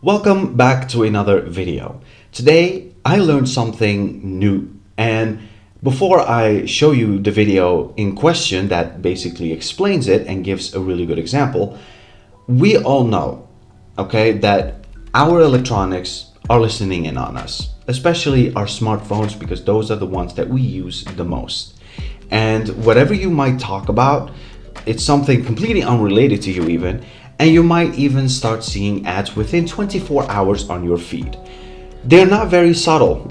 Welcome back to another video. Today I learned something new, and before I show you the video in question that basically explains it and gives a really good example, we all know, okay, that our electronics are listening in on us, especially our smartphones, because those are the ones that we use the most. And whatever you might talk about, it's something completely unrelated to you even, and you might even start seeing ads within 24 hours on your feed. They're not very subtle.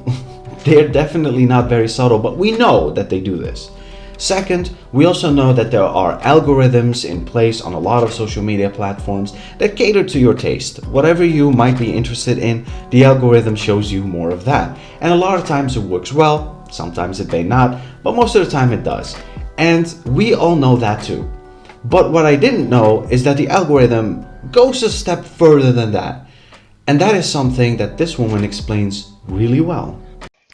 They're definitely not very subtle, but we know that they do this. Second, we also know that there are algorithms in place on a lot of social media platforms that cater to your taste. Whatever you might be interested in, the algorithm shows you more of that. And a lot of times it works well, sometimes it may not, but most of the time it does. And we all know that too. But what I didn't know is that the algorithm goes a step further than that. And that is something that this woman explains really well.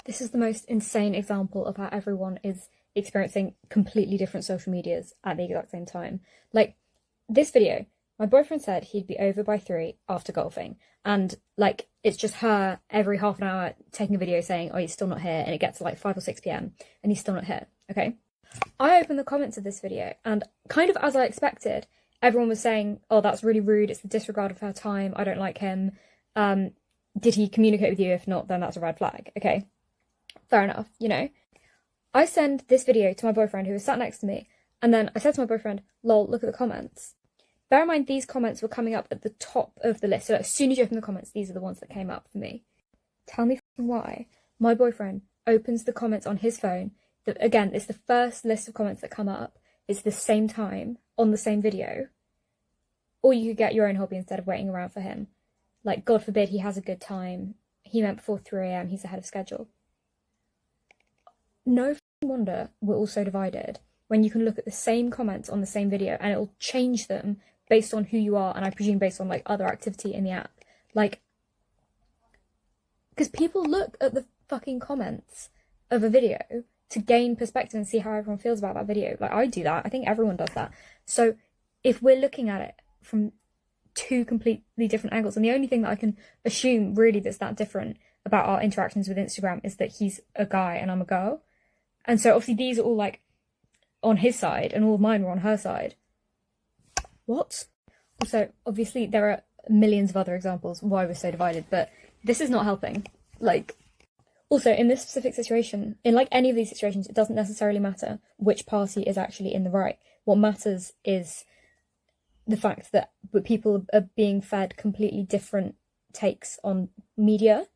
This is the most insane example of how everyone is experiencing completely different social medias at the exact same time. Like, this video, my boyfriend said he'd be over by 3 after golfing. And, like, it's just her every half an hour taking a video saying, oh, he's still not here. And it gets to, like, 5 or 6 p.m. and he's still not here, okay? I opened the comments of this video, and kind of as I expected, everyone was saying, oh, that's really rude, it's the disregard of her time, I don't like him, did he communicate with you? If not, then that's a red flag, okay? Fair enough, you know? I send this video to my boyfriend who was sat next to me, and then I said to my boyfriend, lol, look at the comments. Bear in mind, these comments were coming up at the top of the list, so as soon as you open the comments, these are the ones that came up for me. Tell me why my boyfriend opens the comments on his phone. Again, it's the first list of comments that come up. It's the same time on the same video. Or you could get your own hobby instead of waiting around for him. Like, God forbid he has a good time. He meant before 3 a.m. He's ahead of schedule. No wonder we're all so divided when you can look at the same comments on the same video and it'll change them based on who you are, and I presume based on like other activity in the app. Like, because people look at the fucking comments of a video to gain perspective and see how everyone feels about that video. Like, I do that. I think everyone does that. So if we're looking at it from two completely different angles, and the only thing that I can assume really that's that different about our interactions with Instagram is that he's a guy and I'm a girl. And so obviously these are all like on his side and all of mine were on her side. What? Also, obviously there are millions of other examples why we're so divided, but this is not helping. Like, also, in this specific situation, in like any of these situations, it doesn't necessarily matter which party is actually in the right. What matters is the fact that people are being fed completely different takes on media.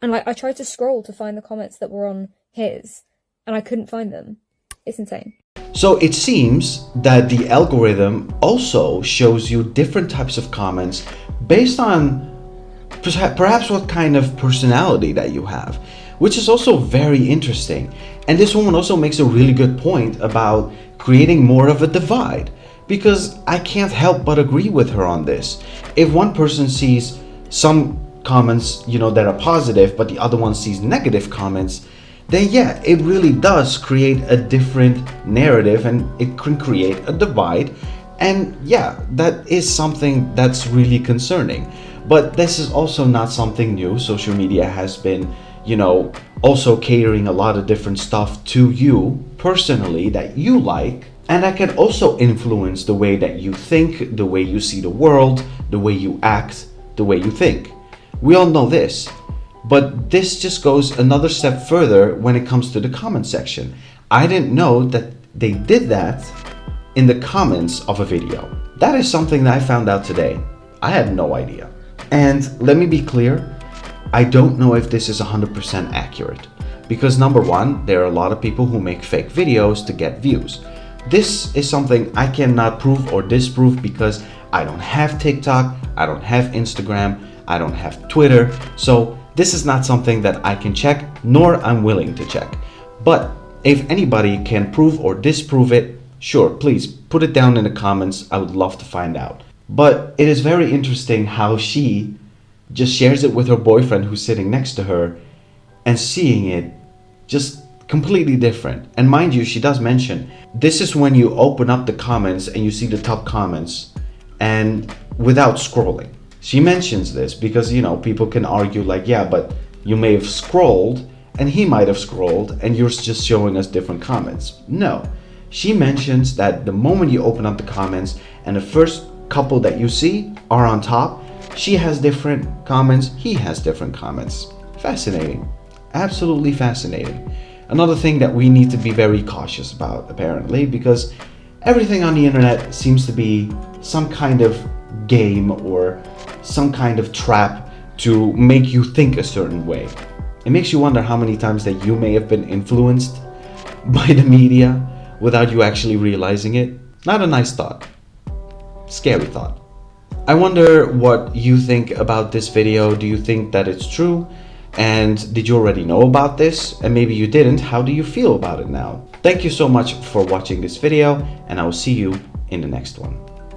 And like, I tried to scroll to find the comments that were on his, and I couldn't find them. It's insane. So it seems that the algorithm also shows you different types of comments based on perhaps what kind of personality that you have, which is also very interesting. And this woman also makes a really good point about creating more of a divide, because I can't help but agree with her on this. If one person sees some comments, that are positive, but the other one sees negative comments, then yeah, it really does create a different narrative and it can create a divide. And yeah, that is something that's really concerning. But this is also not something new. Social media has been, also catering a lot of different stuff to you personally that you like. And that can also influence the way that you think, the way you see the world, the way you act, the way you think. We all know this. But this just goes another step further when it comes to the comment section. I didn't know that they did that in the comments of a video. That is something that I found out today. I had no idea. And let me be clear, I don't know if this is 100% accurate. Because number one, there are a lot of people who make fake videos to get views. This is something I cannot prove or disprove because I don't have TikTok, I don't have Instagram, I don't have Twitter. So this is not something that I can check, nor I'm willing to check. But if anybody can prove or disprove it, sure, please put it down in the comments. I would love to find out. But it is very interesting how she just shares it with her boyfriend who's sitting next to her and seeing it just completely different. And mind you, she does mention, this is when you open up the comments and you see the top comments and without scrolling. She mentions this because, you know, people can argue like, yeah, but you may have scrolled and he might have scrolled and you're just showing us different comments. No. She mentions that the moment you open up the comments and the first couple that you see are on top, she has different comments, he has different comments. Fascinating. Absolutely fascinating. Another thing that we need to be very cautious about, apparently, because everything on the internet seems to be some kind of game or some kind of trap to make you think a certain way. It makes you wonder how many times that you may have been influenced by the media without you actually realizing it. Not a nice thought. Scary thought. I wonder what you think about this video. Do you think that it's true? And did you already know about this? And maybe you didn't. How do you feel about it now? Thank you so much for watching this video, and I will see you in the next one.